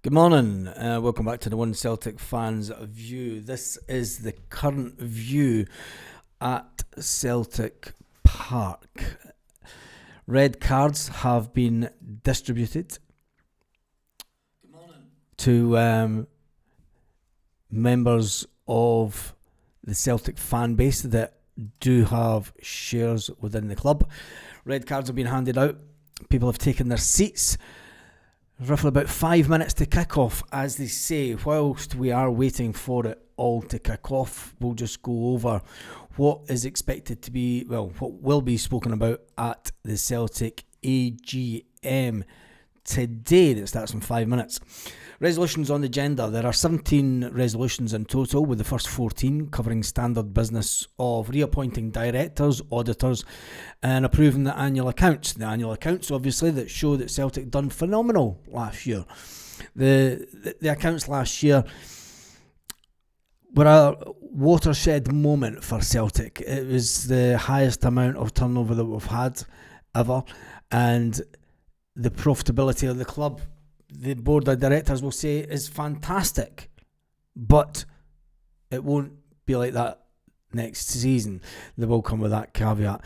Good morning. Welcome back to the One Celtic Fans View. This is the current view at Celtic Park. Red cards have been distributed to members of the Celtic fan base that do have shares within the club. Red cards have been handed out. People have taken their seats. Roughly about 5 minutes to kick off, as they say. Whilst we are waiting for it all to kick off, we'll just go over what is expected to be, what will be spoken about at the Celtic AGM today. That starts in 5 minutes. Resolutions on the agenda. There are 17 resolutions in total, with the first 14 covering standard business of reappointing directors, auditors and approving the annual accounts. The annual accounts, obviously, that show that Celtic done phenomenal last year. The accounts last year were a watershed moment for Celtic. It was the highest amount of turnover that we've had ever, and the profitability of the club, the board of directors will say, is fantastic, but it won't be like that next season. They will come with that caveat.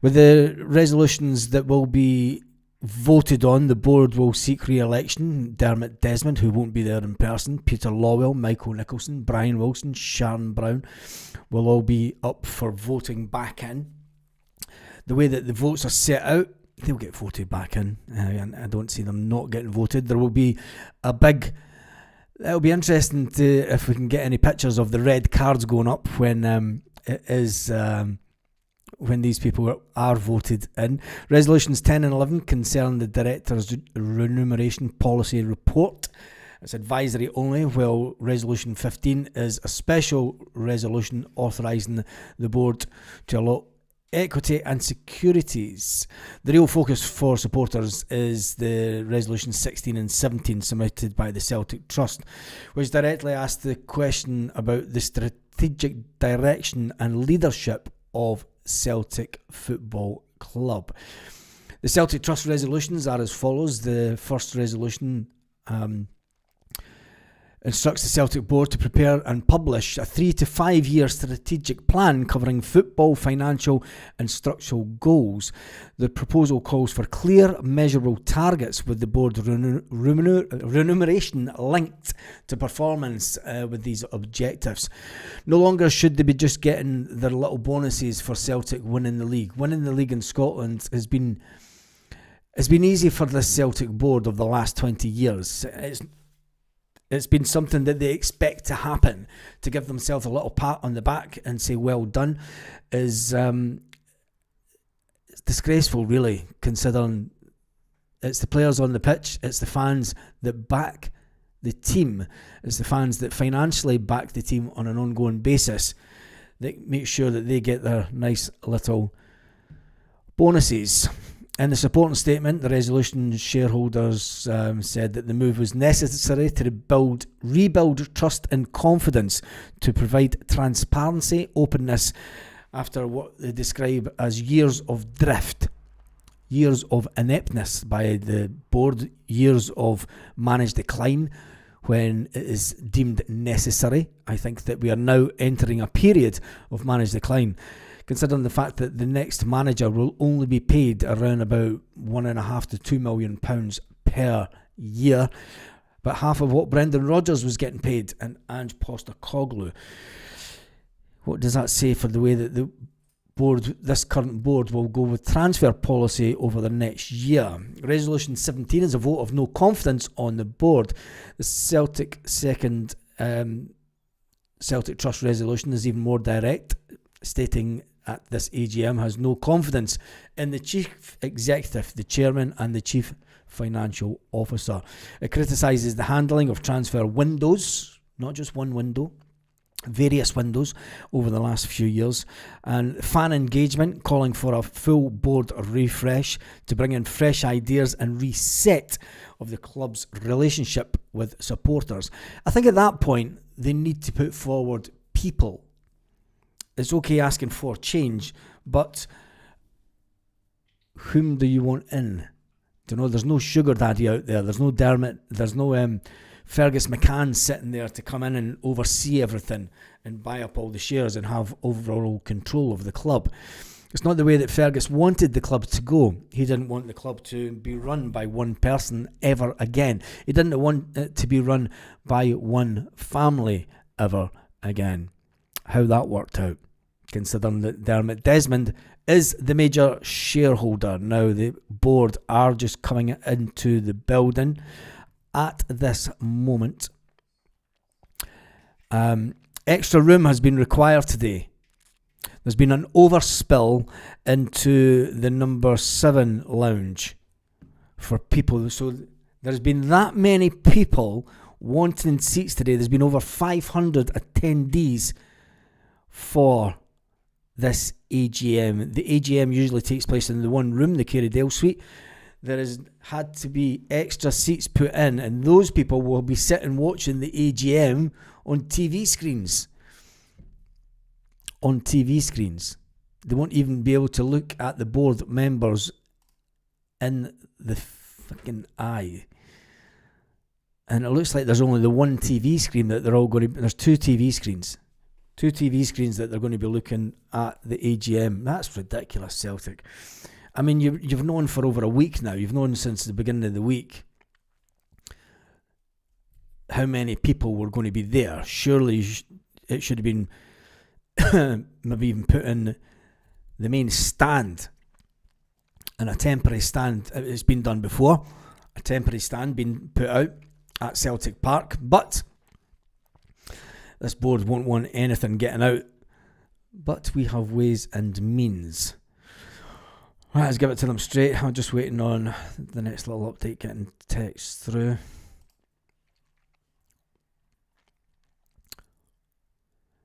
With the resolutions that will be voted on, the board will seek re-election. Dermot Desmond, who won't be there in person, Peter Lawwell, Michael Nicholson, Brian Wilson, Sharon Brown will all be up for voting back in. The way that the votes are set out, they'll get voted back in, and I don't see them not getting voted. There will be a big... It'll be interesting to if we can get any pictures of the red cards going up when it is when these people are voted in. Resolutions 10 and 11 concern the director's remuneration policy report. It's advisory only, while Resolution 15 is a special resolution authorising the board to allot equity and securities. The real focus for supporters is the Resolution 16 and 17 submitted by the Celtic Trust, which directly asks the question about the strategic direction and leadership of Celtic Football Club. The Celtic Trust resolutions are as follows. The first resolution instructs the Celtic Board to prepare and publish a 3 to 5 year strategic plan covering football, financial and structural goals. The proposal calls for clear, measurable targets, with the board remuneration linked to performance with these objectives. No longer should they be just getting their little bonuses for Celtic winning the league. Winning the league in Scotland has been easy for the Celtic Board of the last 20 years. It's been something that they expect to happen. To give themselves a little pat on the back and say well done is it's disgraceful, really, considering it's the players on the pitch, it's the fans that back the team, it's the fans that financially back the team on an ongoing basis that make sure that they get their nice little bonuses. In the supporting statement, the resolution shareholders said that the move was necessary to rebuild trust and confidence, to provide transparency, openness after what they describe as years of drift, years of ineptness by the board, years of managed decline when it is deemed necessary. I think that we are now entering a period of managed decline, considering the fact that the next manager will only be paid around about £1.5 to £2 million per year, but half of what Brendan Rodgers was getting paid and Ange Postecoglou. What does that say for the way that the board, this current board, will go with transfer policy over the next year? Resolution 17 is a vote of no confidence on the board. The Celtic second Celtic Trust resolution is even more direct, stating at this AGM has no confidence in the Chief Executive, the Chairman and the Chief Financial Officer. It criticises the handling of transfer windows, not just one window, various windows over the last few years, and fan engagement, calling for a full board refresh to bring in fresh ideas and reset of the club's relationship with supporters. I think at that point they need to put forward people. It's okay asking for change, but whom do you want in? There's no sugar daddy out there. There's no Dermot. There's no Fergus McCann sitting there to come in and oversee everything and buy up all the shares and have overall control of the club. It's not the way that Fergus wanted the club to go. He didn't want the club to be run by one person ever again. He didn't want it to be run by one family ever again. How that worked out, considering that Dermot Desmond is the major shareholder. Now the board are just coming into the building at this moment. Extra room has been required today. There's been an overspill into the number 7 lounge for people. So there's been that many people wanting seats today. There's been over 500 attendees for this AGM. The AGM usually takes place in the one room, the Carrydale Suite. There has had to be extra seats put in, and those people will be sitting watching the AGM on TV screens. On TV screens. They won't even be able to look at the board members in the fucking eye. And it looks like there's only the one TV screen that they're all going to... There's 2 TV screens. 2 TV screens that they're going to be looking at the AGM. That's ridiculous, Celtic. I mean, you've known for over a week now. You've known since the beginning of the week how many people were going to be there. Surely it should have been maybe even put in the main stand and a temporary stand. It's been done before. A temporary stand being put out at Celtic Park, but this board won't want anything getting out. But we have ways and means. Right, let's give it to them straight. I'm just waiting on the next little update getting text through.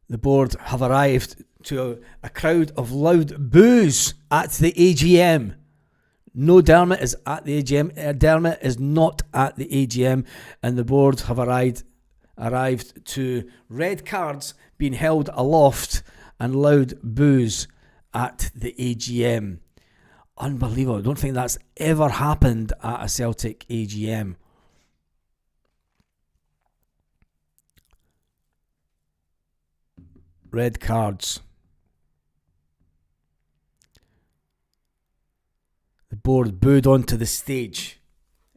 The board have arrived to a crowd of loud boos at the AGM. No, Dermot is at the AGM. Dermot is not at the AGM, and the board have arrived to red cards being held aloft and loud boos at the AGM. Unbelievable. I don't think that's ever happened at a Celtic AGM. Red cards. The board booed onto the stage.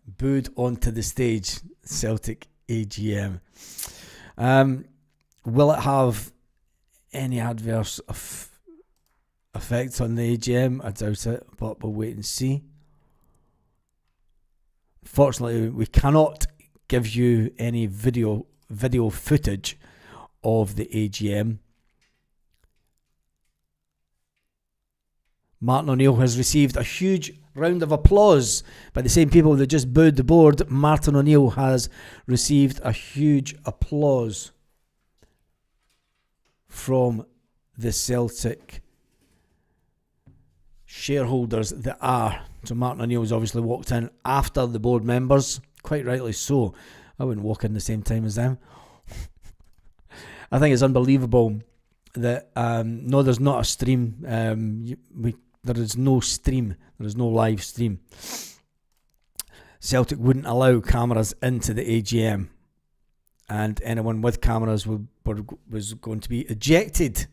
Booed onto the stage. Celtic AGM. Will it have any adverse effects on the AGM? I doubt it, but we'll wait and see. Fortunately, we cannot give you any video footage of the AGM. Martin O'Neill has received a huge round of applause by the same people that just booed the board. Martin O'Neill has received a huge applause from the Celtic shareholders that are. So Martin O'Neill has obviously walked in after the board members, quite rightly so. I wouldn't walk in the same time as them. I think it's unbelievable that no, there's not a stream. There is no stream. There is no live stream. Celtic wouldn't allow cameras into the AGM, and anyone with cameras was going to be ejected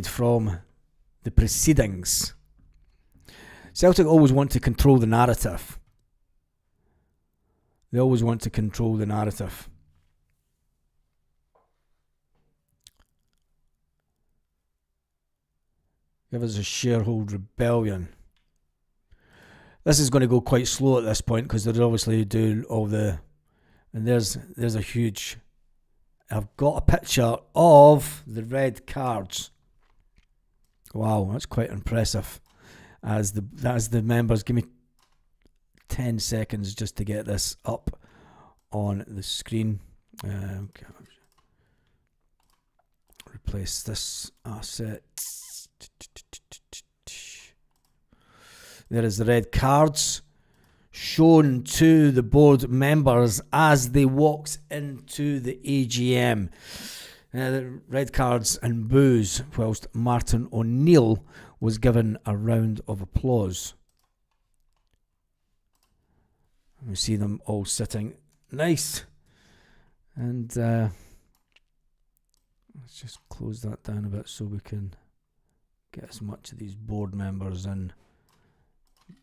from the proceedings. Celtic always want to control the narrative. They always want to control the narrative. Give us a shareholder rebellion. This is going to go quite slow at this point because they're obviously doing all the... And there's a huge... I've got a picture of the red cards. Wow, that's quite impressive. As the members, give me 10 seconds just to get this up on the screen. Okay. Replace this asset. There is the red cards shown to the board members as they walked into the AGM. The red cards and boos, whilst Martin O'Neill was given a round of applause. We see them all sitting nice. And let's just close that down a bit so we can get as much of these board members in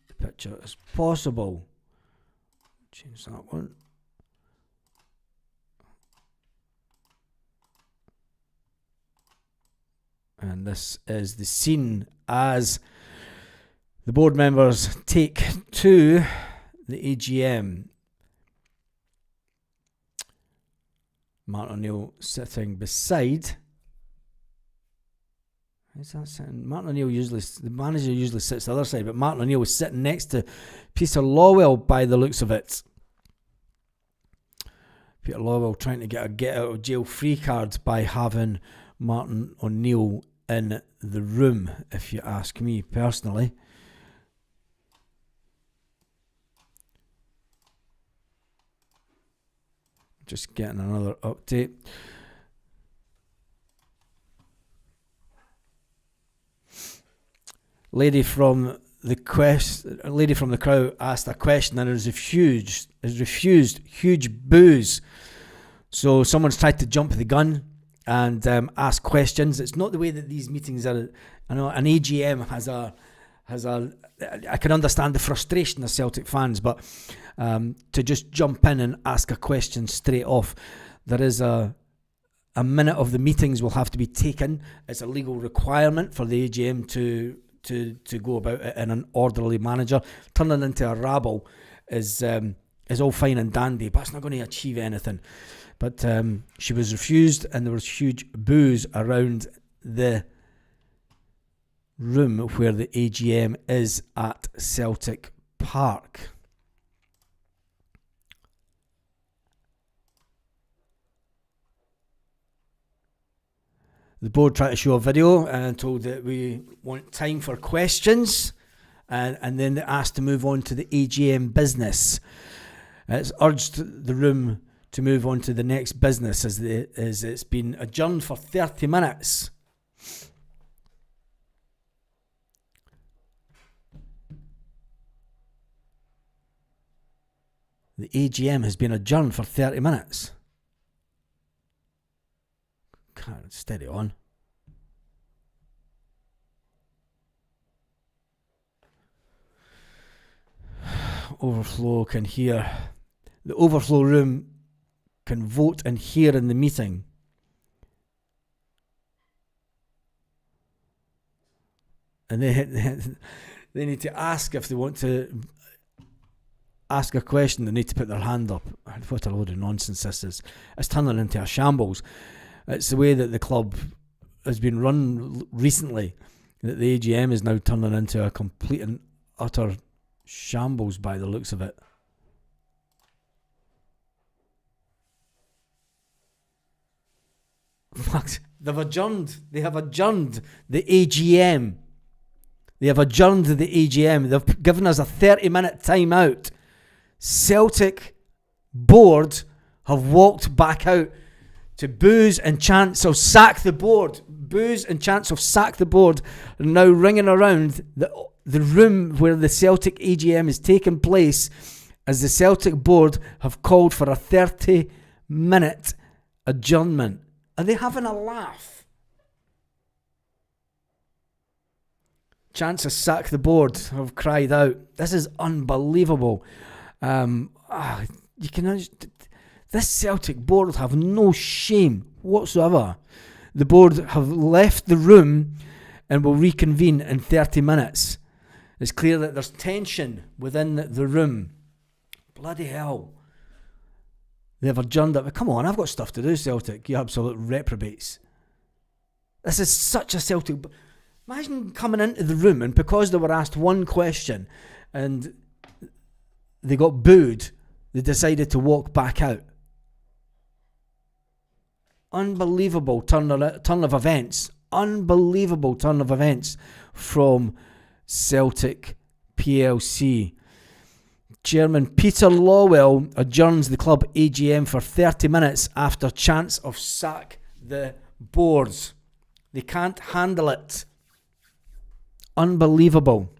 the picture as possible. Change that one. And this is the scene as the board members take to the AGM. Martin O'Neill sitting beside. Is that sitting? Martin O'Neill the manager usually sits the other side, but Martin O'Neill was sitting next to Peter Lawwell by the looks of it. Peter Lawwell trying to get a get out of jail free card by having Martin O'Neill in the room, if you ask me personally. Just getting another update. Lady from the crowd asked a question and is refused huge boos. So someone's tried to jump the gun and ask questions. It's not the way that these meetings are. I know an AGM has a. I can understand the frustration of Celtic fans, but to just jump in and ask a question straight off, there is a minute of the meetings will have to be taken. It's a legal requirement for the AGM to go about it in an orderly manner. Turning into a rabble is all fine and dandy, but it's not going to achieve anything. But she was refused, and there was huge boos around the room where the AGM is at Celtic Park. The board tried to show a video and told that we want time for questions, and then they asked to move on to the AGM business. It's urged the room to move on to the next business as it's been adjourned for 30 minutes. The AGM has been adjourned for 30 minutes. Can't steady on. Overflow can hear. The overflow room can vote and hear in the meeting. And they need to ask if they want to ask a question. They need to put their hand up. What a load of nonsense this is. It's turning into a shambles. It's the way that the club has been run recently, that the AGM is now turning into a complete and utter shambles by the looks of it. They have adjourned the AGM. They have adjourned the AGM. They've given us a 30-minute time out. Celtic board have walked back out to boos and chants of sack the board. Boos and chants of sack the board are now ringing around the room where the Celtic AGM is taking place, as the Celtic board have called for a 30-minute adjournment. Are they having a laugh? Chants of sack the board have cried out. This is unbelievable. This Celtic board have no shame whatsoever. The board have left the room and will reconvene in 30 minutes. It's clear that there's tension within the room. Bloody hell. They've adjourned it. Come on, I've got stuff to do, Celtic. You absolute reprobates. This is such a Celtic... Imagine coming into the room and because they were asked one question and they got booed, they decided to walk back out. Unbelievable turn of events. Unbelievable turn of events from Celtic PLC. Chairman Peter Lawwell adjourns the club AGM for 30 minutes after chants of sack the boards. They can't handle it. Unbelievable.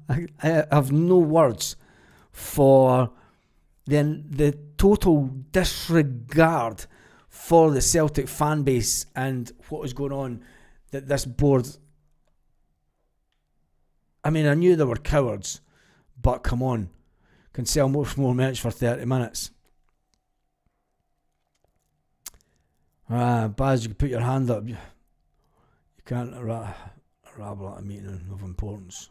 I have no words for the total disregard for the Celtic fan base and what is going on, that this board... I mean, I knew they were cowards, but come on, can sell much more merch for 30 minutes. Baz, you can put your hand up. You can't rabble at a meeting of importance.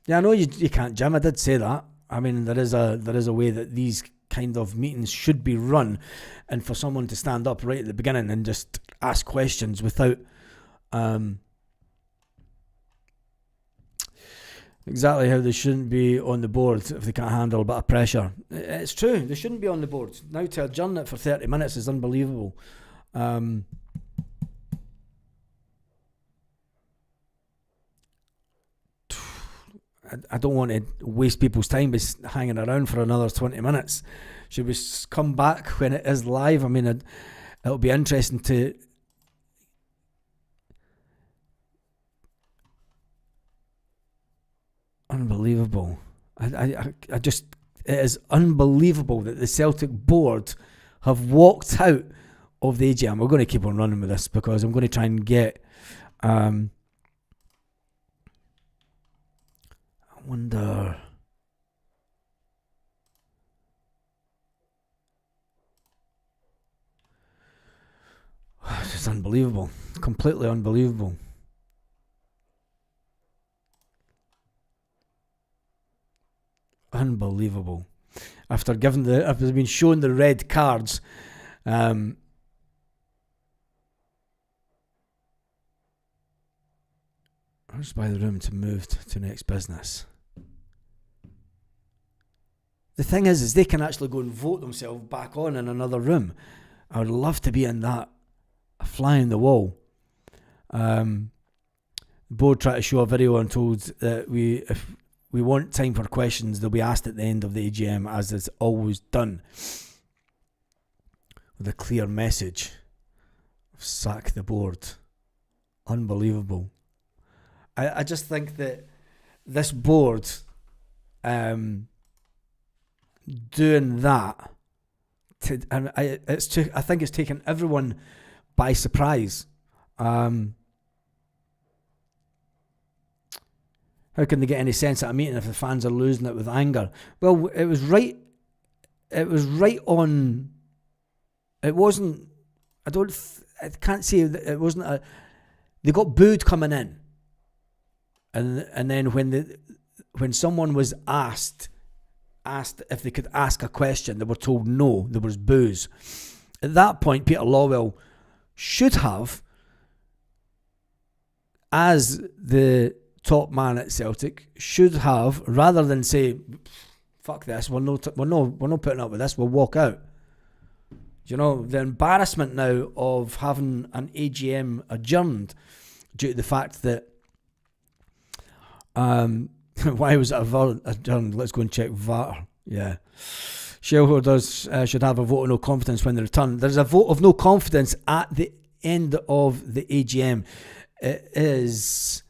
Yeah, I know you can't, Jim. I did say that. I mean, there is a way that these kind of meetings should be run, and for someone to stand up right at the beginning and just ask questions without exactly how they shouldn't be on the board if they can't handle a bit of pressure. It's true, they shouldn't be on the board. Now to adjourn it for 30 minutes is unbelievable. I don't want to waste people's time by hanging around for another 20 minutes. Should we come back when it is live? I mean, it'll be interesting to... Unbelievable. I just... It is unbelievable that the Celtic board have walked out of the AGM. We're going to keep on running with this because I'm going to try and get... I wonder... It's just unbelievable. Completely unbelievable. Unbelievable. After being shown the red cards, where's by the room to move to next business? The thing is they can actually go and vote themselves back on in another room. I would love to be in that, a fly in the wall. The board tried to show a video and told that if we want time for questions, they'll be asked at the end of the AGM, as is always done, with a clear message of sack the board. Unbelievable. I just think that this board doing that, I think it's taken everyone by surprise. How can they get any sense at a meeting if the fans are losing it with anger? Well, it was right on. It wasn't. I can't say that it wasn't they got booed coming in, and then when someone was asked if they could ask a question, they were told no. There was boos. At that point, Peter Lawwell should have, as the top man at Celtic, should have, rather than say, "Fuck this, we're not putting up with this, we'll walk out." You know, the embarrassment now of having an AGM adjourned due to the fact that why was it adjourned? Let's go and check VAR. Yeah. Shareholders should have a vote of no confidence when they return. There's a vote of no confidence at the end of the AGM. It is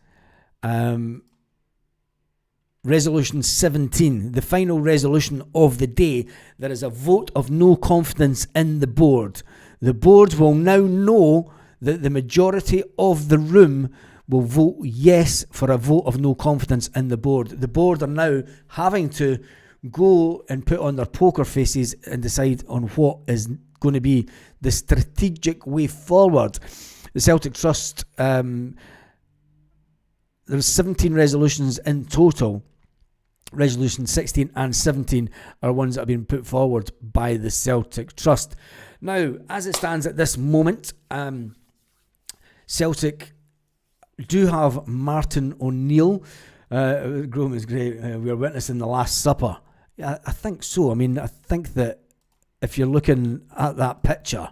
Resolution 17, the final resolution of the day. There is a vote of no confidence in the board. The board will now know that the majority of the room will vote yes for a vote of no confidence in the board. The board are now having to go and put on their poker faces and decide on what is going to be the strategic way forward. The Celtic Trust, there's 17 resolutions in total. Resolution 16 and 17 are ones that have been put forward by the Celtic Trust. Now, as it stands at this moment, Celtic do have Martin O'Neill. Graham is great. We are witnessing the Last Supper. Yeah, I think so. I mean, I think that if you're looking at that picture,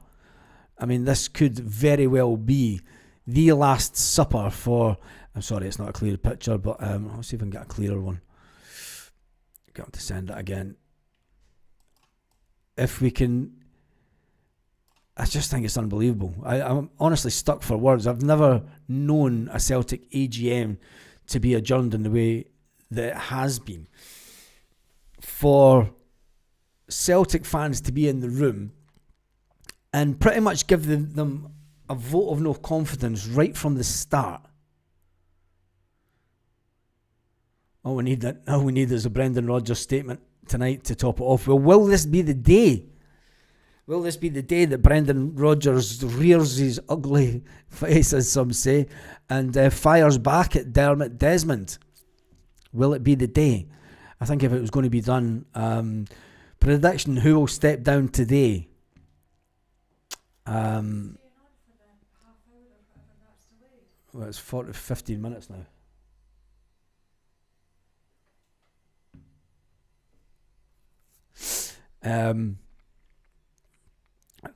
I mean, this could very well be the Last Supper for... I'm sorry, it's not a clear picture, but I'll see if I can get a clearer one. Got to send it again. If we can... I just think it's unbelievable. I'm honestly stuck for words. I've never known a Celtic AGM to be adjourned in the way that it has been. For Celtic fans to be in the room and pretty much give them a vote of no confidence right from the start. All we need is a Brendan Rodgers statement tonight to top it off. Well, will this be the day? Will this be the day that Brendan Rodgers rears his ugly face, as some say, and fires back at Dermot Desmond? Will it be the day? I think if it was going to be done, prediction, who will step down today? Well, it's 15 minutes now.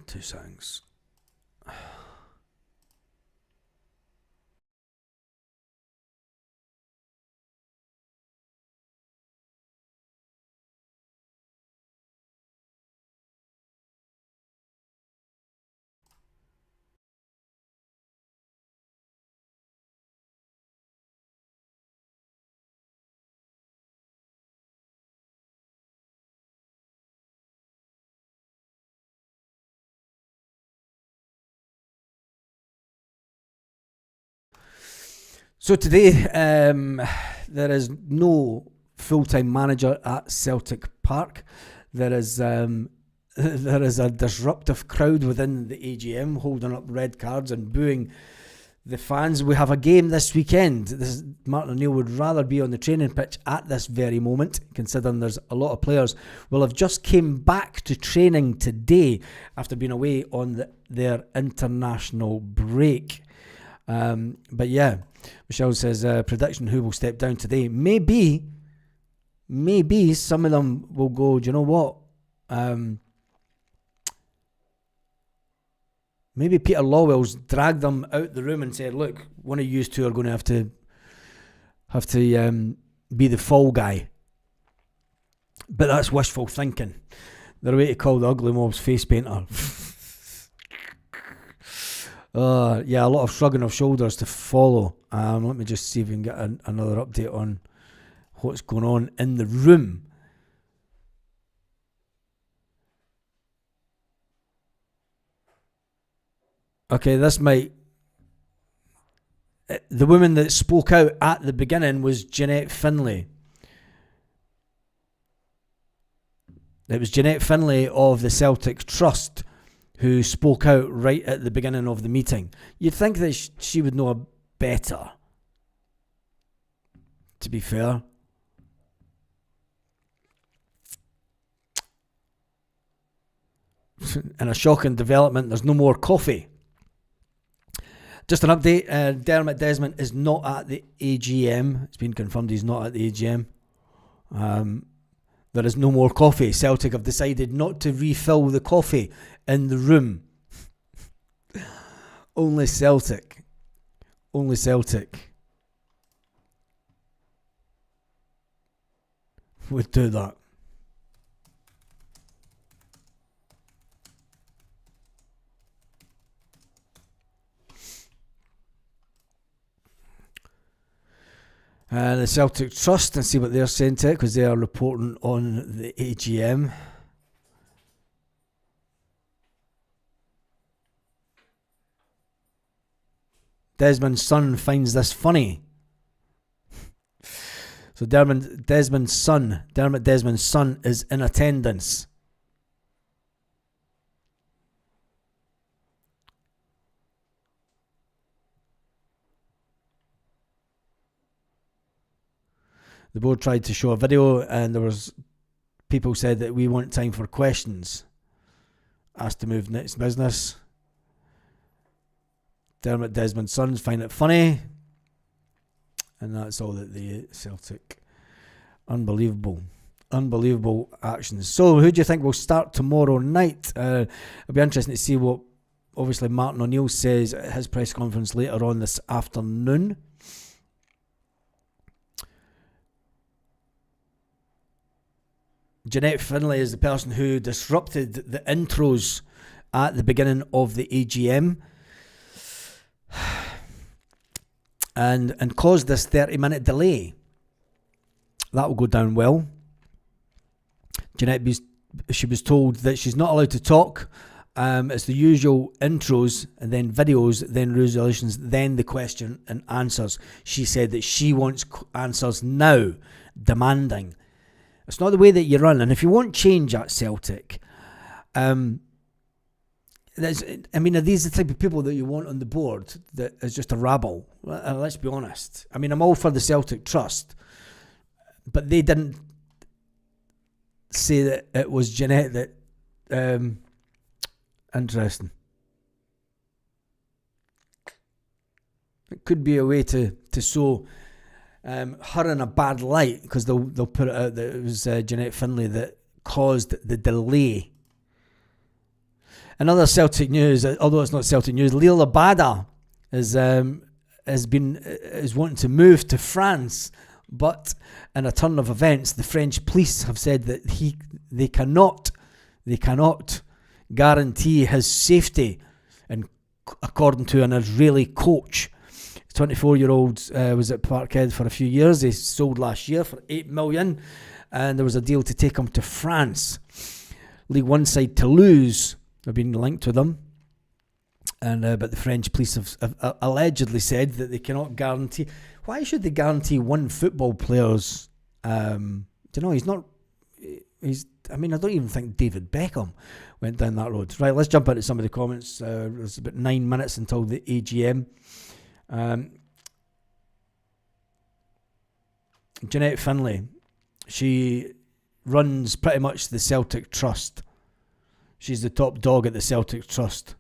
Two seconds. So today, there is no full-time manager at Celtic Park. There is a disruptive crowd within the AGM holding up red cards and booing the fans. We have a game this weekend. Martin O'Neill would rather be on the training pitch at this very moment, considering there's a lot of players will have just came back to training today after being away on their international break. But yeah, Michelle says prediction who will step down today. Maybe some of them will go, do you know what? Maybe Peter Lawwell's dragged them out the room and said, look, one of you two are going to have to be the fall guy. But that's wishful thinking. They're way to call the ugly mob's face painter. Yeah, a lot of shrugging of shoulders to follow. Let me just see if we can get another update on what's going on in the room. Okay, this might... The woman that spoke out at the beginning was Jeanette Finlay. It was Jeanette Finlay of the Celtic Trust who spoke out right at the beginning of the meeting. You'd think that she would know better, to be fair. In a shocking development, there's no more coffee. Just an update, Dermot Desmond is not at the AGM. It's been confirmed he's not at the AGM. There is no more coffee. Celtic have decided not to refill the coffee in the room. Only Celtic would do that. The Celtic Trust, and see what they're saying to it, because they are reporting on the AGM. Desmond's son finds this funny. So Dermot Desmond's son is in attendance. The board tried to show a video, and there was people said that we want time for questions. Asked to move next business. Dermot Desmond's sons find it funny, and that's all that the Celtic. Unbelievable actions. So who do you think will start tomorrow night? It'll be interesting to see what obviously Martin O'Neill says at his press conference later on this afternoon. Jeanette Finlay is the person who disrupted the intros at the beginning of the AGM and caused this 30-minute delay. that will go down well. Jeanette, she was told that she's not allowed to talk. It's the usual intros and then videos, then resolutions, then the question and answers. She said that she wants answers now, demanding. It's not the way that you run. And if you want change at Celtic, are these the type of people that you want on the board that is just a rabble? Let's be honest. I mean, I'm all for the Celtic Trust, but they didn't say that it was Jeanette that... Interesting. It could be a way to show her in a bad light, because they'll put it out that it was Jeanette Finlay that caused the delay. In other Celtic news, although it's not Celtic news, Lille Abada is wanting to move to France, but in a turn of events, the French police have said that they cannot guarantee his safety, and according to an Israeli coach. 24-year-old was at Parkhead for a few years. He sold last year for $8 million, and there was a deal to take him to France. League One side Toulouse have been linked to them, and but the French police have allegedly said that they cannot guarantee. Why should they guarantee one football player's? He's not. I don't even think David Beckham went down that road. Right, let's jump into some of the comments. There's about 9 minutes until the AGM. Jeanette Finlay, she runs pretty much the Celtic Trust. She's the top dog at the Celtic Trust.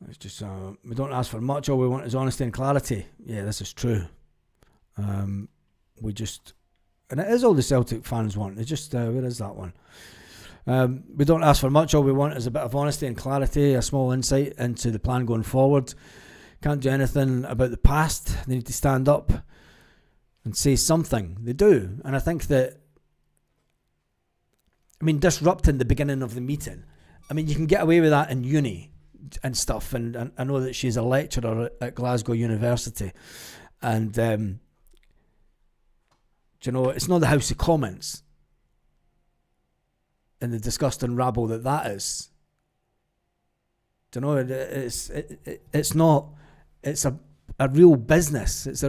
It's just we don't ask for much. All we want is honesty and clarity. Yeah, this is true. And it is all the Celtic fans want. It's just where is that one? We don't ask for much. All we want is a bit of honesty and clarity, a small insight into the plan going forward. Can't do anything about the past. They need to stand up and say something. They do, and I think that. Disrupting the beginning of the meeting. You can get away with that in uni and stuff, and I know that she's a lecturer at Glasgow University, and it's not the House of Commons and the disgusting rabble that is. It's not. It's a real business. It's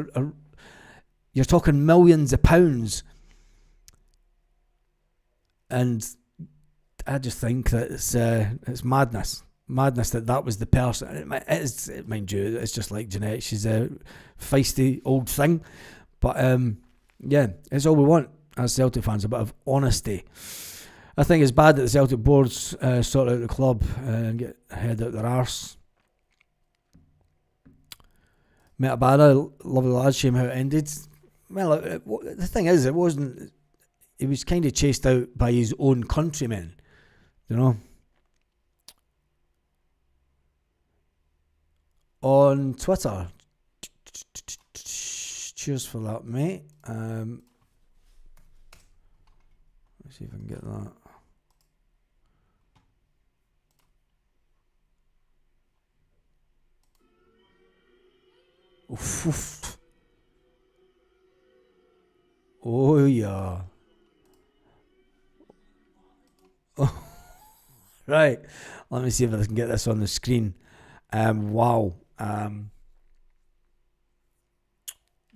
you're talking millions of pounds, and I just think that it's madness. Madness that was the person. It's, mind you, it's just like Jeanette. She's a feisty old thing, but yeah, it's all we want as Celtic fans, a bit of honesty. I think it's bad that the Celtic boards sort out the club and get head out their arse. Metabada, lovely lad, shame how it ended. Well, the thing is, it wasn't. He was kind of chased out by his own countrymen, On Twitter. Cheers for that, mate. Let's see if I can get that. Oof. Oh, yeah. Oh. Right. Let me see if I can get this on the screen. Wow.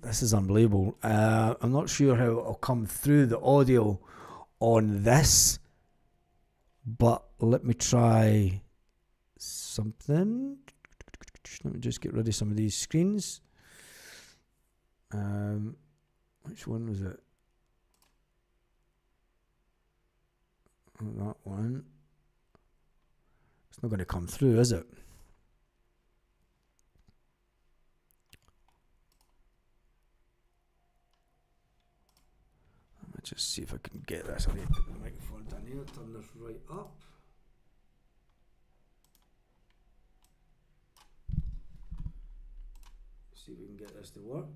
This is unbelievable. I'm not sure how it'll come through the audio on this, but let me try something. Let me just get rid of some of these screens. Which one was it? That one. It's not going to come through, is it? Let's just see if I can get this. I need to put the microphone down here, turn this right up. See if we can get this to work.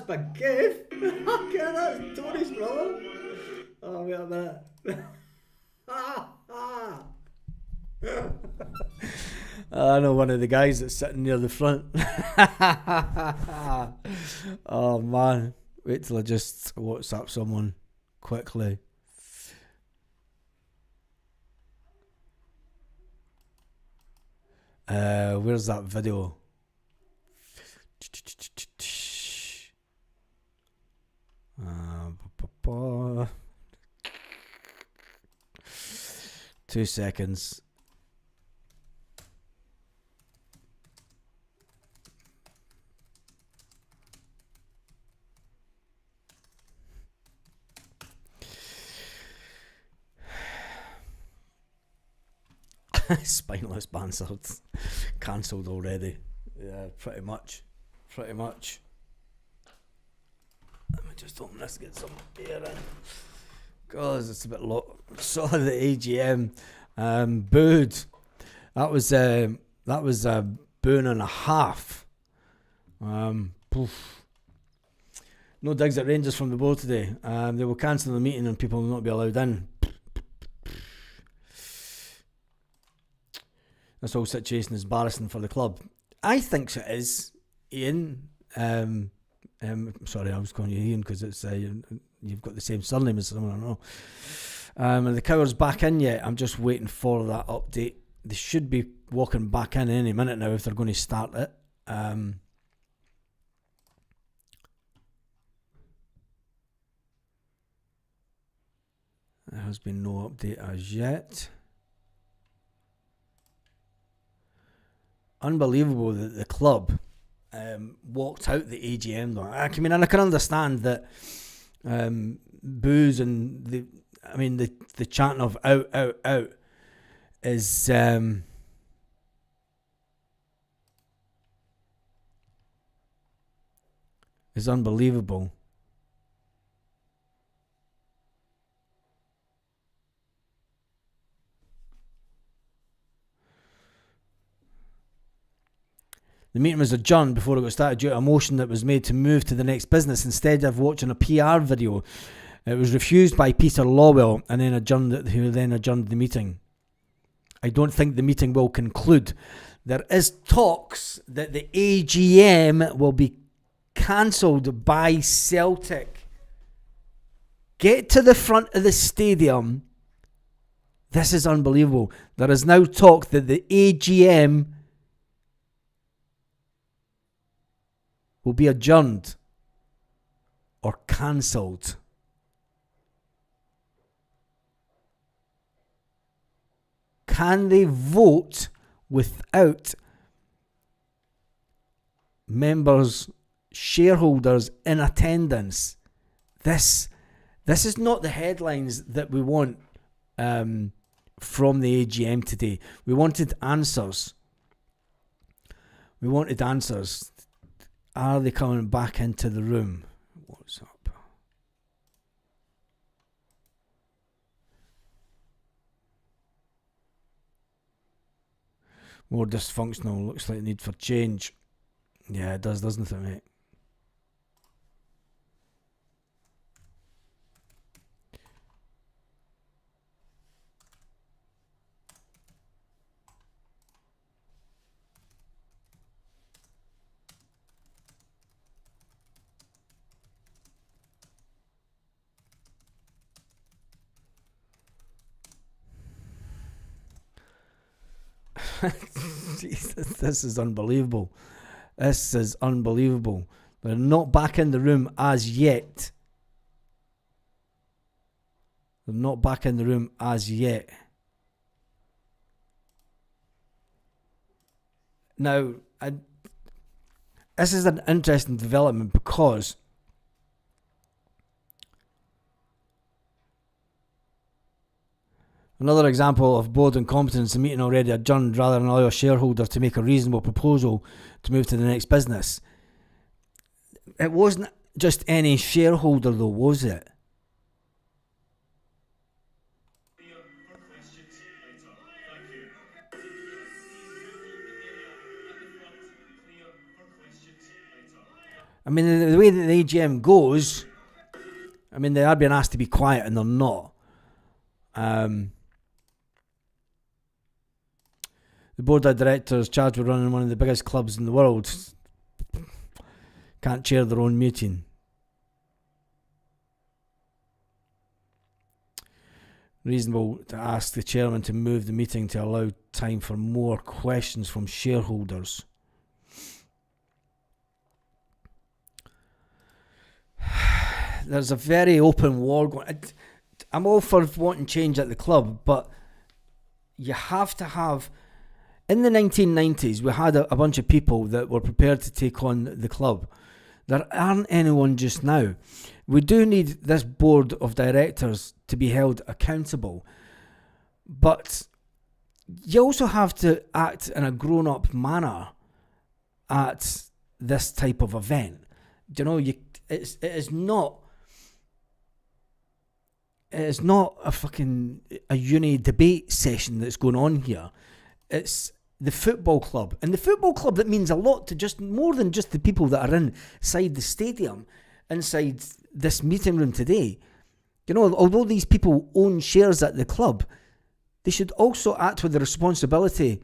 Big Kev. Okay, that's Tony's brother. Oh, wait a minute. I know one of the guys that's sitting near the front. Oh man, wait till I just WhatsApp someone quickly. Where's that video? 2 seconds. Spineless Bandsards cancelled already. Yeah, pretty much. Let me just open this, get some air in. God, it's a bit low. Saw the AGM booed. That was a boon and a half. Poof. No digs at Rangers from the board today. They will cancel the meeting and people will not be allowed in. This whole situation is embarrassing for the club. I think it is, Ian. Sorry, I was calling you Ian because it's you've got the same surname as someone I know. And the Cowers back in yet? I'm just waiting for that update. They should be walking back in any minute now if they're going to start it. There has been no update as yet. Unbelievable that the club walked out the AGM though. I mean, and I can understand that boos and the chanting of out is unbelievable. The meeting was adjourned before it got started due to a motion that was made to move to the next business instead of watching a PR video. It was refused by Peter Lawwell and then who then adjourned the meeting. I don't think the meeting will conclude. There is talks that the AGM will be cancelled by Celtic. Get to the front of the stadium. This is unbelievable. There is now talk that the AGM will be adjourned or cancelled. Can they vote without members, shareholders in attendance? This is not the headlines that we want from the AGM today. We wanted answers. Are they coming back into the room? What's up? More dysfunctional. Looks like need for change. Yeah, it does, doesn't it, mate? Jesus, this is unbelievable. They're not back in the room as yet. Now, this is an interesting development because another example of board incompetence, a meeting already adjourned rather than allow a shareholder to make a reasonable proposal to move to the next business. It wasn't just any shareholder though, was it? I mean, the way that the AGM goes, I mean, they are being asked to be quiet and they're not. The board of directors charged with running one of the biggest clubs in the world can't chair their own meeting. Reasonable to ask the chairman to move the meeting to allow time for more questions from shareholders. There's a very open war going. I'm all for wanting change at the club, but you have to have. In the 1990s, we had a bunch of people that were prepared to take on the club. There aren't anyone just now. We do need this board of directors to be held accountable. But you also have to act in a grown-up manner at this type of event. Do you know, it is not a uni debate session that's going on here. It's the football club. And the football club, that means a lot to just more than just the people that are inside the stadium, inside this meeting room today. You know, although these people own shares at the club, they should also act with the responsibility.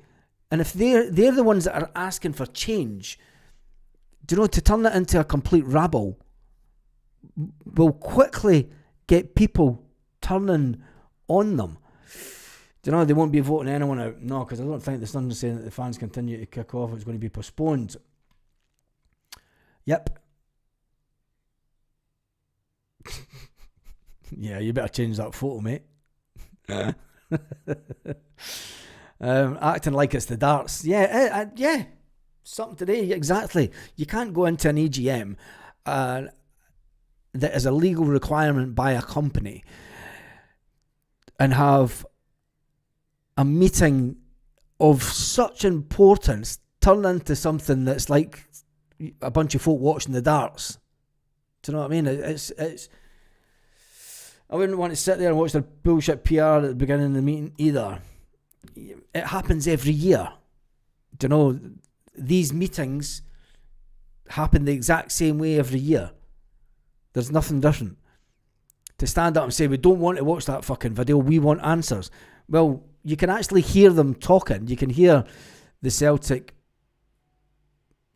And if they're the ones that are asking for change, do you know, to turn that into a complete rabble will quickly get people turning on them. Do you know, they won't be voting anyone out? No, because I don't think the Sun is saying that the fans continue to kick off. It's going to be postponed. Yep. Yeah, you better change that photo, mate. Acting like it's the darts. Yeah, yeah. Something today, exactly. You can't go into an AGM that is a legal requirement by a company and have a meeting of such importance turn into something that's like a bunch of folk watching the darts. Do you know what I mean? It's. I wouldn't want to sit there and watch their bullshit PR at the beginning of the meeting either. It happens every year. Do you know, these meetings happen the exact same way every year. There's nothing different. To stand up and say, we don't want to watch that fucking video, we want answers. Well, you can actually hear them talking. You can hear the Celtic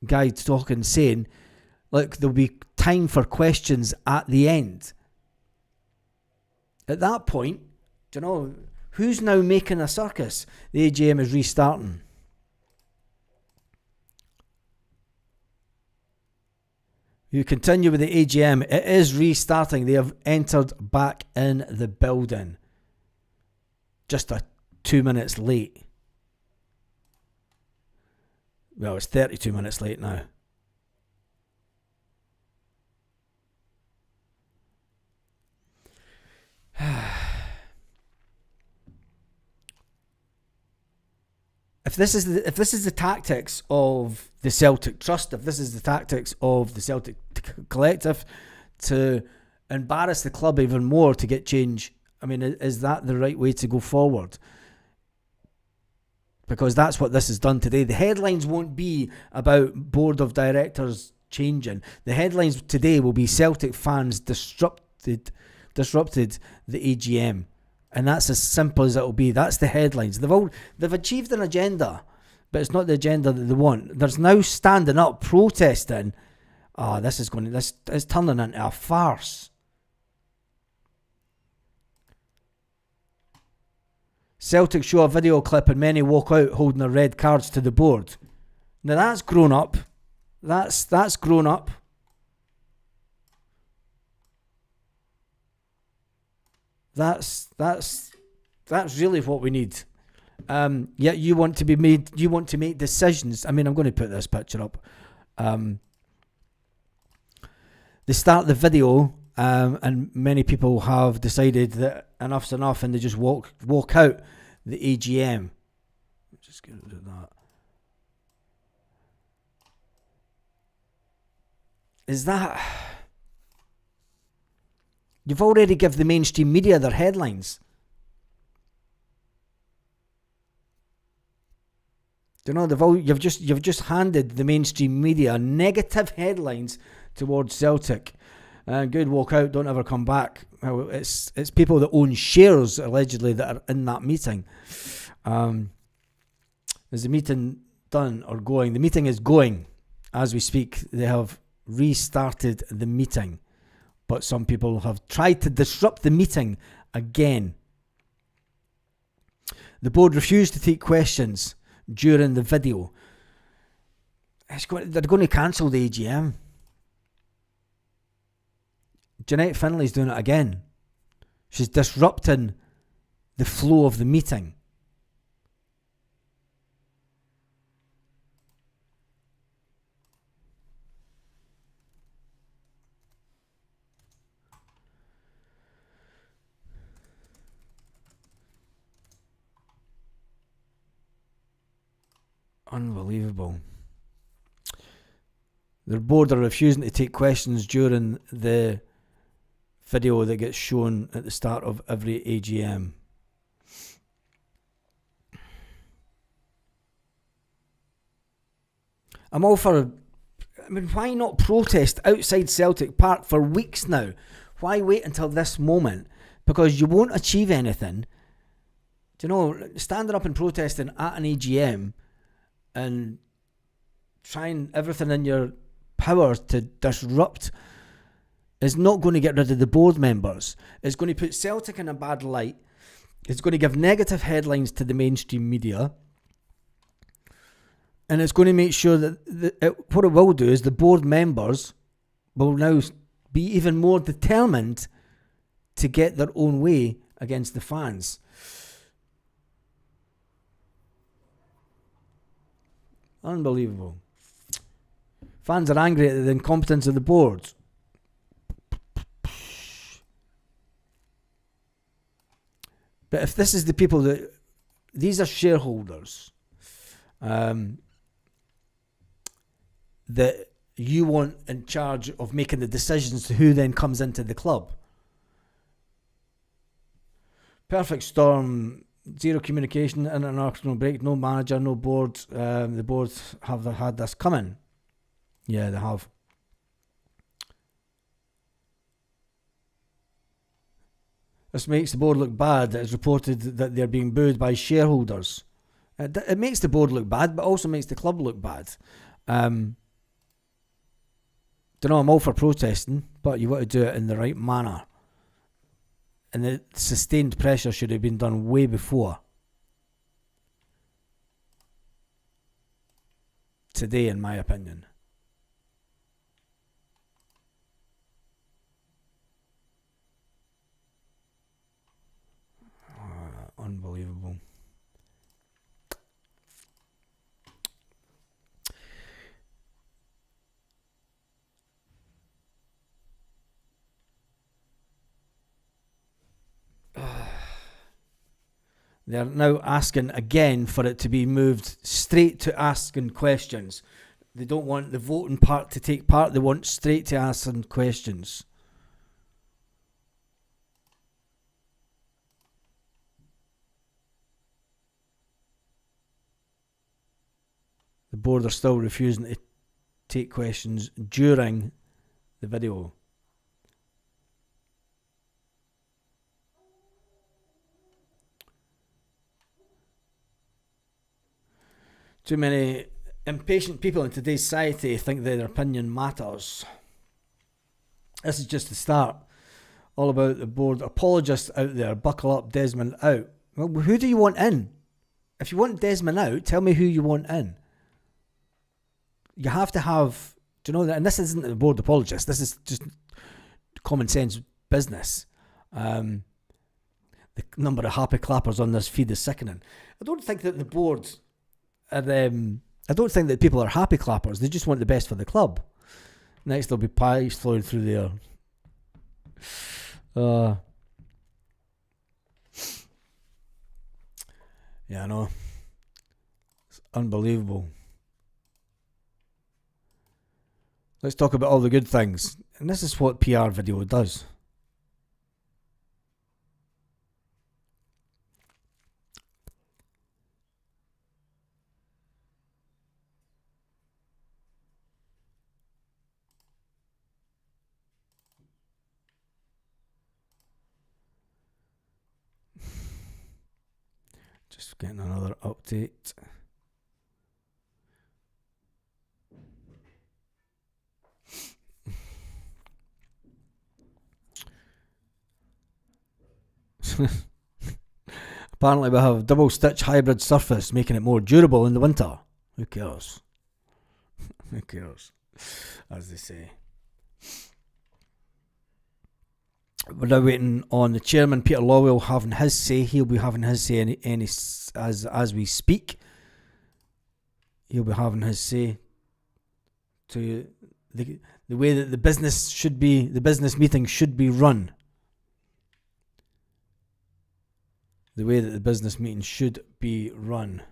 guy talking, saying, look, there'll be time for questions at the end. At that point, do you know, who's now making a circus? The AGM is restarting. You continue with the AGM. It is restarting. They have entered back in the building. Just 2 minutes late. Well, it's 32 minutes late now. If this is the tactics of the Celtic Trust, if this is the tactics of the Celtic Collective to embarrass the club even more to get change, I mean, is that the right way to go forward? Because that's what this has done today. The headlines won't be about board of directors changing. The headlines today will be Celtic fans disrupted the AGM. And that's as simple as it'll be. That's the headlines. They've achieved an agenda, but it's not the agenda that they want. There's now standing up, protesting. This is turning into a farce. Celtic show a video clip and many walk out holding their red cards to the board. Now that's grown up. That's grown up. That's really what we need. Yet you want to make decisions. I mean, I'm going to put this picture up. They start the video, and many people have decided that enough's enough, and they just walk out the AGM. Just get rid of that. Is that? You've already given the mainstream media their headlines. Do you know, you've just handed the mainstream media negative headlines towards Celtic. Good walkout, don't ever come back. Well, it's people that own shares, allegedly, that are in that meeting. Is the meeting done or going? The meeting is going as we speak. They have restarted the meeting, but some people have tried to disrupt the meeting again. The board refused to take questions during the video. They're going to cancel the AGM. Jeanette Finley's doing it again. She's disrupting the flow of the meeting. Unbelievable. The board are refusing to take questions during the video that gets shown at the start of every AGM. I'm all for... I mean, why not protest outside Celtic Park for weeks now? Why wait until this moment? Because you won't achieve anything. Do you know, standing up and protesting at an AGM and trying everything in your power to disrupt is not going to get rid of the board members. It's going to put Celtic in a bad light. It's going to give negative headlines to the mainstream media. And it's going to make sure that what it will do is the board members will now be even more determined to get their own way against the fans. Unbelievable. Fans are angry at the incompetence of the board. But if this is the people that... These are shareholders that you want in charge of making the decisions to who then comes into the club. Perfect storm, zero communication, international break, no manager, no board. The board have had this coming. Yeah, they have. This makes the board look bad. It's reported that they're being booed by shareholders. It makes the board look bad, but also makes the club look bad. Don't know, I'm all for protesting, but you want to do it in the right manner. And the sustained pressure should have been done way before. Today, in my opinion. Unbelievable. They're now asking again for it to be moved straight to asking questions. They don't want the voting part to take part. They want straight to asking questions. The board are still refusing to take questions during the video. Too many impatient people in today's society think that their opinion matters. This is just the start. All about the board apologists out there. Buckle up, Desmond out. Well, who do you want in? If you want Desmond out, tell me who you want in. You have to have... Do you know that? And this isn't the board apologist. This is just common sense business. The number of happy clappers on this feed is sickening. I don't think that the board... I don't think that people are happy clappers. They just want the best for the club. Next there'll be pies flowing through there. Yeah, I know. It's unbelievable. Let's talk about all the good things. And this is what PR video does. Just getting another update. Apparently we have double stitch hybrid surface, making it more durable in the winter. Who cares? Who cares? As they say. We're now waiting on the chairman, Peter Lawwell, having his say. He'll be having his say as we speak. He'll be having his say to the way that the business meeting should be run. The way that the business meeting should be run.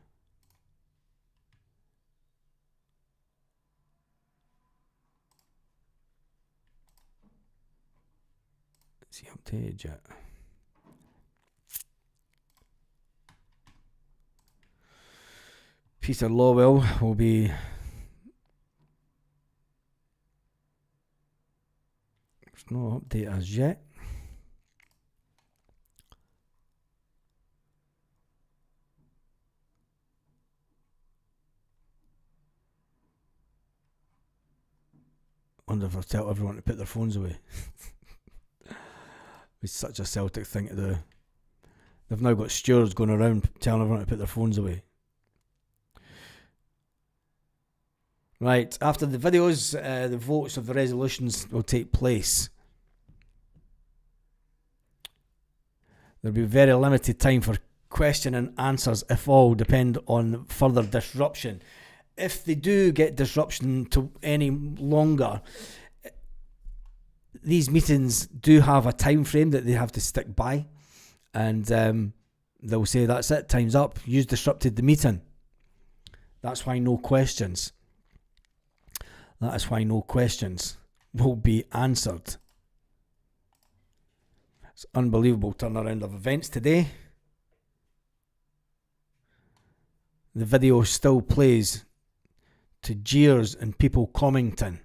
Is he updated yet? Peter Lawwell will be there's no update as yet. Wonder if I'll tell everyone to put their phones away. It's such a Celtic thing to do. They've now got stewards going around telling everyone to put their phones away. Right, after the videos, the votes of the resolutions will take place. There'll be very limited time for question and answers, if all depend on further disruption. If they do get disruption to any longer, these meetings do have a time frame that they have to stick by, and they'll say that's it, time's up, you've disrupted the meeting. That's why no questions. That is why no questions will be answered. It's an unbelievable turnaround of events today. The video still plays to jeers and people commenting.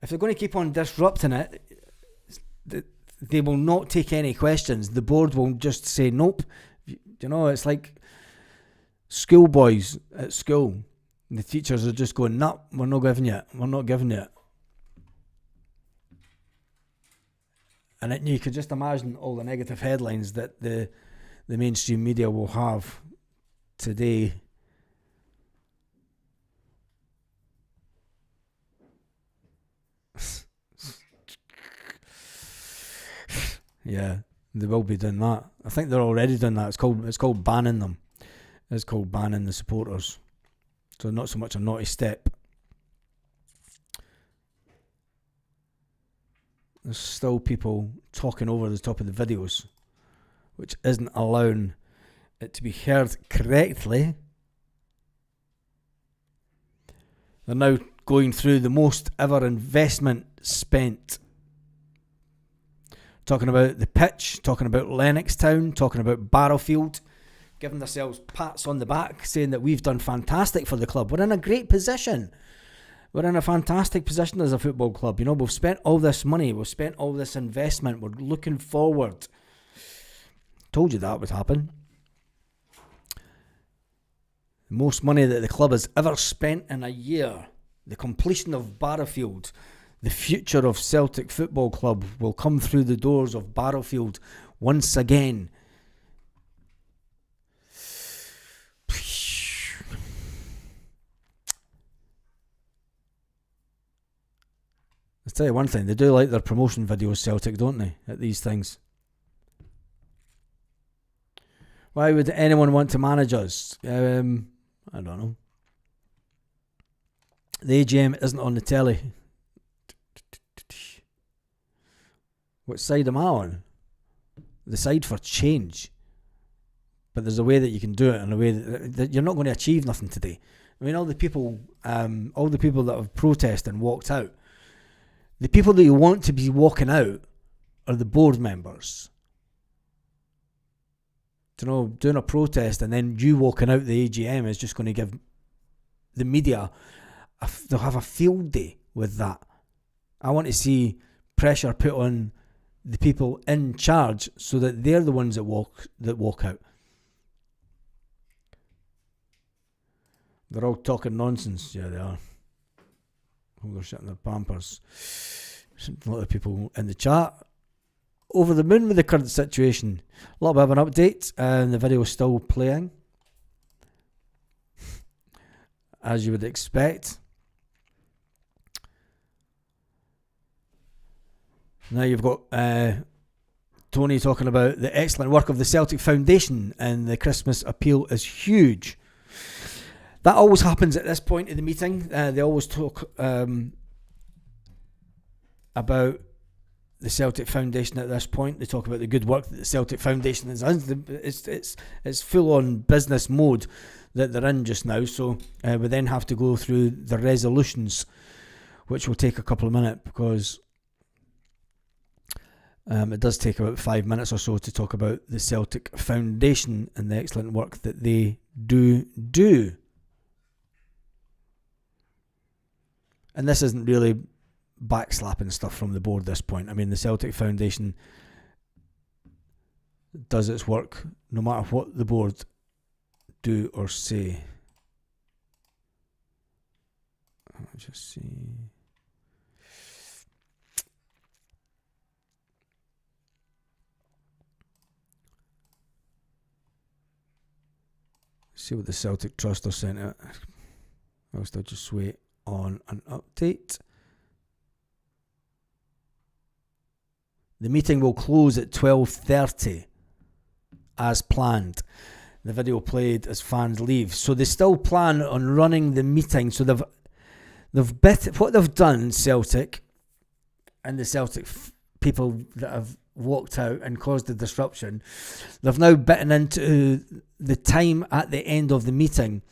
If they're going to keep on disrupting it, they will not take any questions. The board will just say nope. You know, it's like schoolboys at school. The teachers are just going, no, we're not giving you it. We're not giving you it. And you could just imagine all the negative headlines that the mainstream media will have today. Yeah, they will be doing that. I think they're already doing that. It's called banning them. It's called banning the supporters. So not so much a naughty step. There's still people talking over the top of the videos, which isn't allowing it to be heard correctly. They're now going through the most ever investment spent. Talking about the pitch, talking about Lennoxtown, talking about Barrowfield, giving themselves pats on the back, saying that we've done fantastic for the club. We're in a great position. We're in a fantastic position as a football club. You know, we've spent all this money, we've spent all this investment, we're looking forward. Told you that would happen. The most money that the club has ever spent in a year. The completion of Barrowfield. The future of Celtic Football Club will come through the doors of Barrowfield once again. I'll tell you one thing, they do like their promotion videos, Celtic, don't they, at these things? Why would anyone want to manage us? I don't know. The AGM isn't on the telly. What side am I on? The side for change. But there's a way that you can do it in a way that you're not going to achieve nothing today. I mean, all the people that have protested and walked out, the people that you want to be walking out are the board members. You know, doing a protest and then you walking out the AGM is just going to give the media, they'll have a field day with that. I want to see pressure put on the people in charge so that they're the ones that walk out. They're all talking nonsense. Yeah, they are. Oh, they're shitting their pampers. A lot of people in the chat over the moon with the current situation. A little bit of an update, and the video is still playing, as you would expect. Now you've got Tony talking about the excellent work of the Celtic Foundation, and the Christmas appeal is huge. That always happens at this point in the meeting. They always talk about the Celtic Foundation at this point. They talk about the good work that the Celtic Foundation has done. It's full on business mode that they're in just now. So we then have to go through the resolutions, which will take a couple of minutes, because it does take about 5 minutes or so to talk about the Celtic Foundation and the excellent work that they do. And this isn't really backslapping stuff from the board at this point. I mean, the Celtic Foundation does its work no matter what the board do or say. Let's just see. See what the Celtic Trust are saying out. I'll still just wait on an update. The meeting will close at 12:30 as planned. The video played as fans leave. So they still plan on running the meeting. So what they've done, Celtic and the Celtic people that have walked out and caused the disruption, they've now bitten into the time at the end of the meeting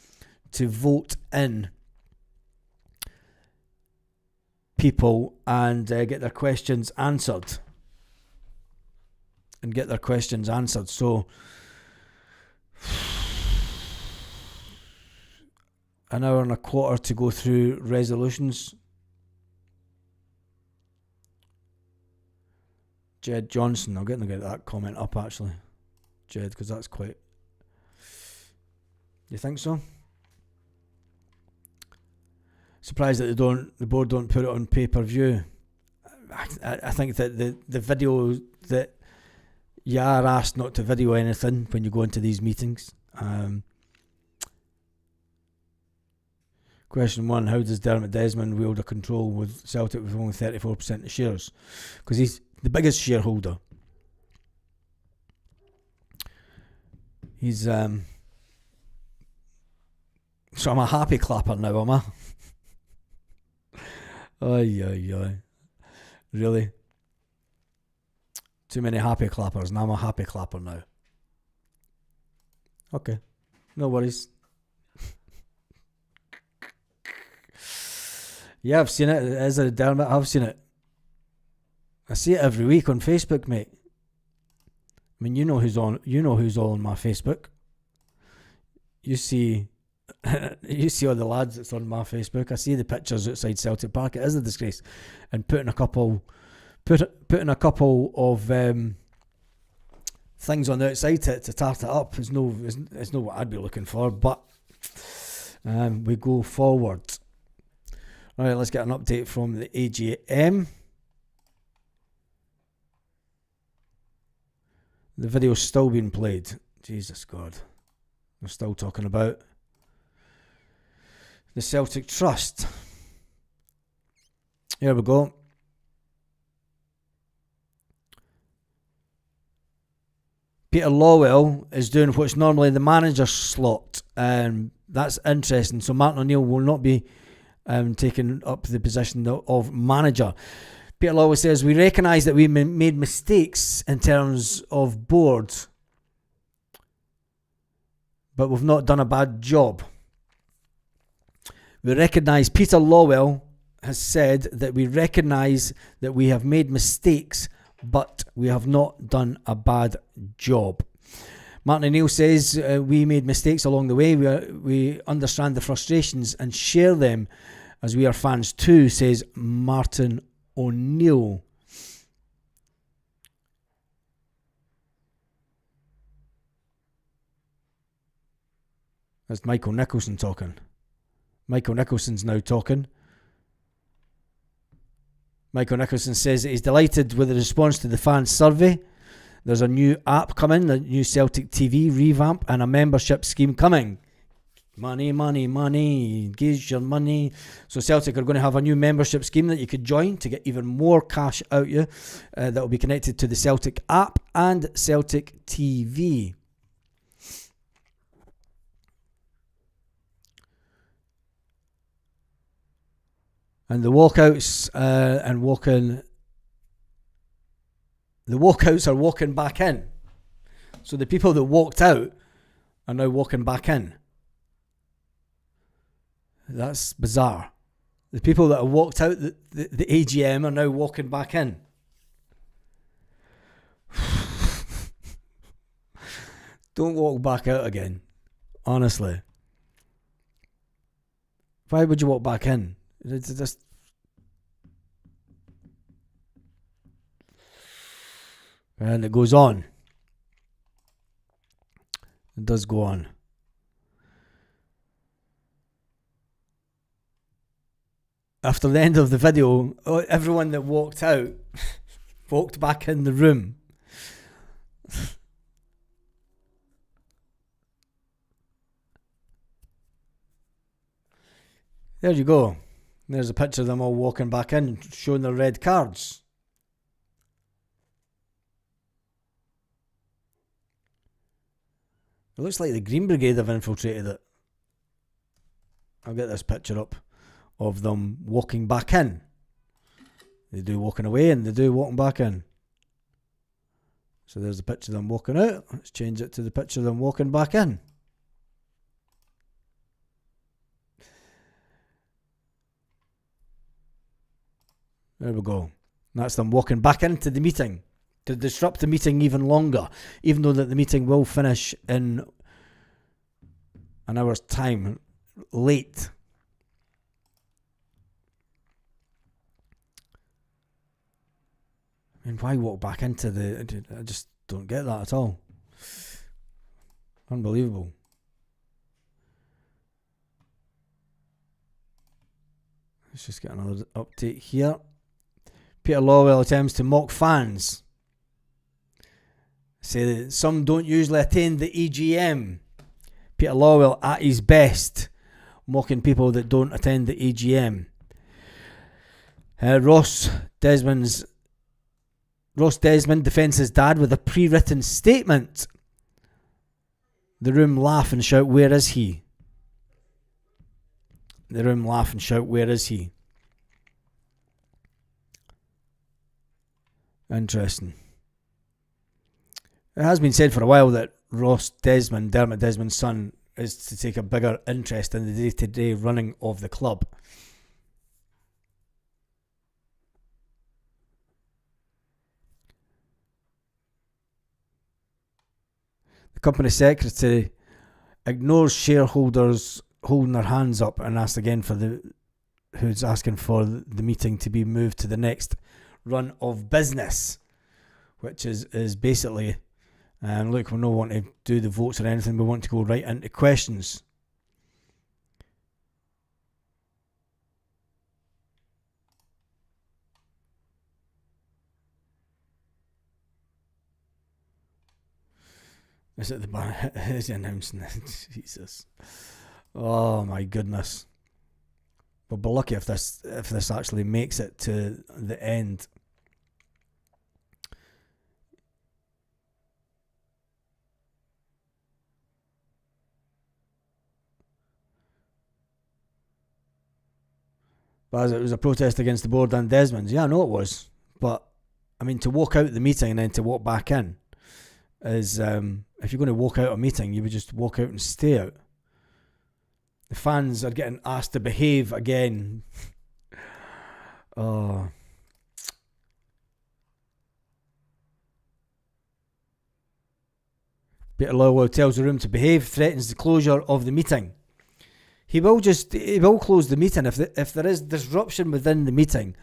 to vote in people and get their questions answered. So an hour and a quarter to go through resolutions. Jed Johnson, I'll get that comment up actually, Jed, because that's quite. You think so? Surprised that the board don't put it on pay-per-view. I think that the video that you are asked not to video anything when you go into these meetings. Question 1: how does Dermot Desmond wield a control with Celtic with only 34% of shares? Because he's the biggest shareholder. He's so I'm a happy clapper now, am I? Oy. Really? Too many happy clappers, and I'm a happy clapper now. Okay, no worries. Yeah, I've seen it. It is a Dermot. I've seen it. I see it every week on Facebook, mate. I mean, you know who's all on my Facebook. You see all the lads that's on my Facebook. I see the pictures outside Celtic Park. It is a disgrace, and putting a couple of things on the outside to tart it up is no what I'd be looking for. But we go forward. All right, let's get an update from the AGM. The video's still being played. Jesus God. We're still talking about the Celtic Trust. Here we go. Peter Lawwell is doing what's normally the manager's slot. That's interesting. So Martin O'Neill will not be taking up the position of manager. Peter Lawwell says, we recognise that we made mistakes in terms of board, but we've not done a bad job. We recognise, Peter Lawwell has said that we recognise that we have made mistakes, but we have not done a bad job. Martin O'Neill says we made mistakes along the way. We understand the frustrations and share them as we are fans too, says Martin O'Neill. That's Michael Nicholson talking. Michael Nicholson's now talking. Michael Nicholson says that he's delighted with the response to the fan survey. There's a new app coming, a new Celtic TV revamp, and a membership scheme coming. Money, money, money. Engage your money. So Celtic are going to have a new membership scheme that you could join to get even more cash out you. That will be connected to the Celtic app and Celtic TV. And the walkouts the walkouts are walking back in. So the people that walked out are now walking back in. That's bizarre. The people that have walked out the AGM are now walking back in. Don't walk back out again. Honestly. Why would you walk back in? It's just... And it goes on. It does go on. After the end of the video, everyone that walked out walked back in the room. There you go. There's a picture of them all walking back in, showing their red cards. It looks like the Green Brigade have infiltrated it. I'll get this picture up of them walking back in. They do walking away and they do walking back in. So there's the picture of them walking out. Let's change it to the picture of them walking back in. There we go. That's them walking back into the meeting to disrupt the meeting even longer, even though that the meeting will finish in an hour's time late. I mean, why walk back into the... I just don't get that at all. Unbelievable. Let's just get another update here. Peter Lawwell attempts to mock fans. Say that some don't usually attend the AGM. Peter Lawwell at his best, mocking people that don't attend the AGM. Ross Desmond defends his dad with a pre-written statement. The room laugh and shout, "Where is he?" The room laugh and shout, "Where is he?" Interesting. It has been said for a while that Ross Desmond, Dermot Desmond's son, is to take a bigger interest in the day-to-day running of the club. The company secretary ignores shareholders holding their hands up and asks again for who's asking for the meeting to be moved to the next run of business, which is basically, look, we don't want to do the votes or anything, we want to go right into questions. Is it is he announcing this? Jesus. Oh my goodness. We'll be lucky if this actually makes it to the end. But as it was a protest against the board and Desmond's, yeah, I know it was. But I mean, to walk out the meeting and then to walk back in is, if you're going to walk out a meeting, you would just walk out and stay out. The fans are getting asked to behave again. Oh. Peter Lawwell tells the room to behave, threatens the closure of the meeting. He will close the meeting. If there is disruption within the meeting,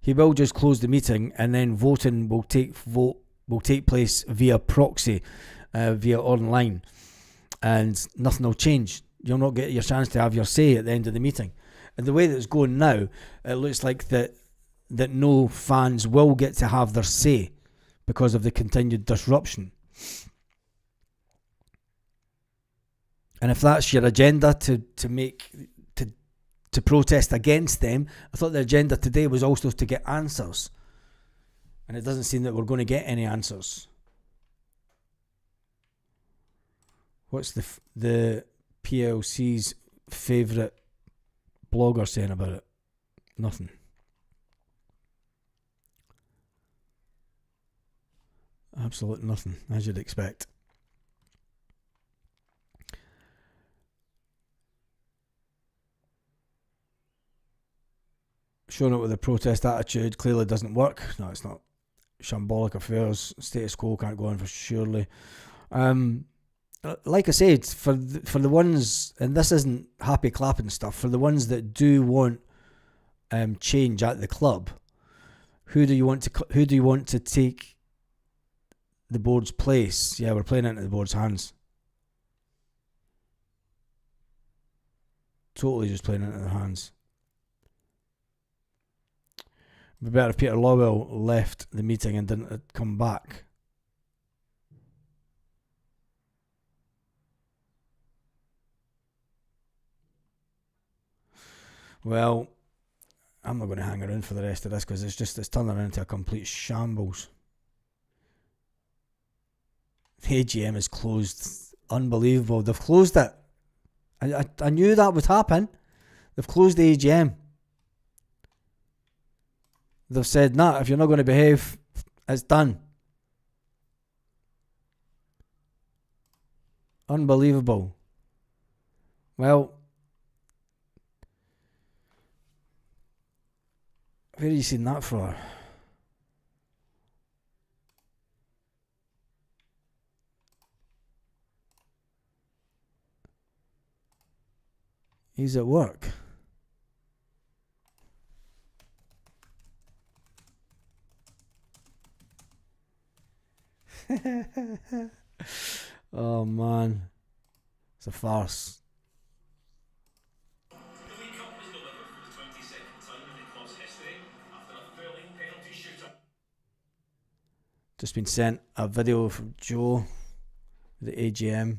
he will just close the meeting, and then voting will take place via proxy, via online, and nothing will change. You'll not get your chance to have your say at the end of the meeting. And the way that it's going now, it looks like that no fans will get to have their say because of the continued disruption. And if that's your agenda to protest against them, I thought the agenda today was also to get answers. And it doesn't seem that we're going to get any answers. What's the PLC's favourite blogger saying about it? Nothing. Absolute nothing, as you'd expect. Showing up with a protest attitude clearly doesn't work. No, it's not. Shambolic affairs, status quo can't go on for surely. Like I said, for the ones, and this isn't happy clapping stuff, for the ones that do want change at the club, who do you want to take the board's place? Yeah, we're playing into the board's hands. Totally just playing into their hands. It'd be better if Peter Lawwell left the meeting and didn't come back. Well, I'm not going to hang around for the rest of this because it's turning into a complete shambles. The AGM is closed. Unbelievable. They've closed it. I knew that would happen. They've closed the AGM. They've said, nah, if you're not going to behave, it's done. Unbelievable. Well, where have you seen that for? He's at work. Oh man, it's a farce. The League Cup was delivered for the 22nd time in the club's history after a thrilling penalty shootout. Just been sent a video from Joe, the AGM.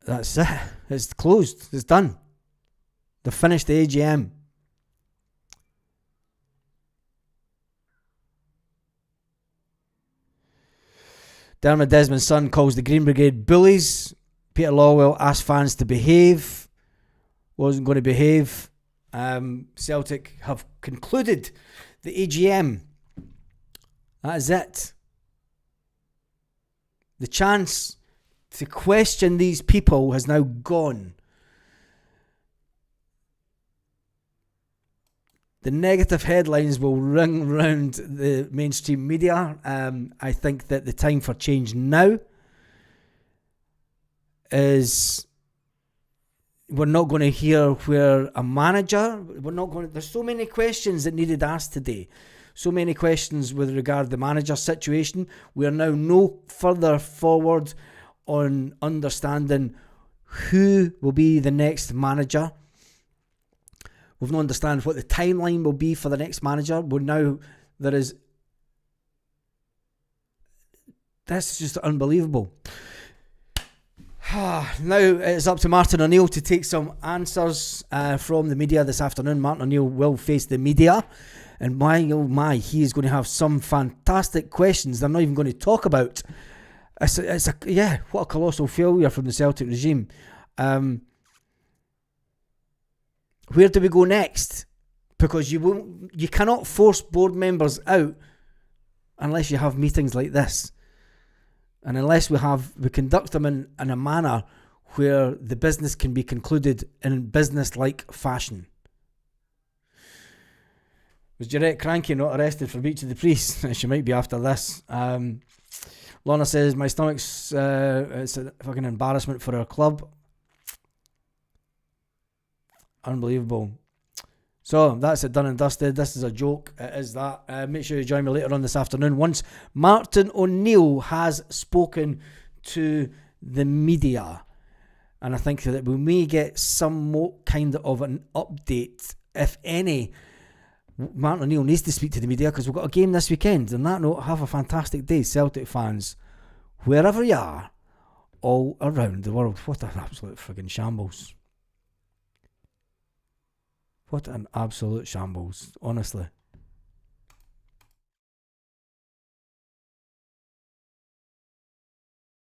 That's it. It's closed. It's done. They've finished the AGM. Dermot Desmond's son calls the Green Brigade bullies. Peter Lawwell asked fans to behave. Wasn't going to behave. Celtic have concluded the AGM. That is it. The chance to question these people has now gone. The negative headlines will ring round the mainstream media. I think that the time for change now is, we're not going to hear where a manager, there's so many questions that needed asked today. So many questions with regard to the manager situation. We are now no further forward on understanding who will be the next manager. We've not understand what the timeline will be for the next manager. This is just unbelievable. Now it's up to Martin O'Neill to take some answers from the media this afternoon. Martin O'Neill will face the media, and my oh my, he is going to have some fantastic questions they're not even going to talk about. What a colossal failure from the Celtic regime. Where do we go next? Because you cannot force board members out unless you have meetings like this, and unless we conduct them in a manner where the business can be concluded in business-like fashion. Was Jarette Cranky not arrested for breach of the peace? She might be after this. Lorna says, my stomach's it's a fucking embarrassment for our club. Unbelievable. So that's it, done and dusted. This is a joke. It is that. Make sure you join me later on this afternoon once Martin O'Neill has spoken to the media. And I think that we may get some more kind of an update, if any. Martin O'Neill needs to speak to the media because we've got a game this weekend. On that note, have a fantastic day, Celtic fans, wherever you are, all around the world. What an absolute friggin' shambles. What an absolute shambles, honestly.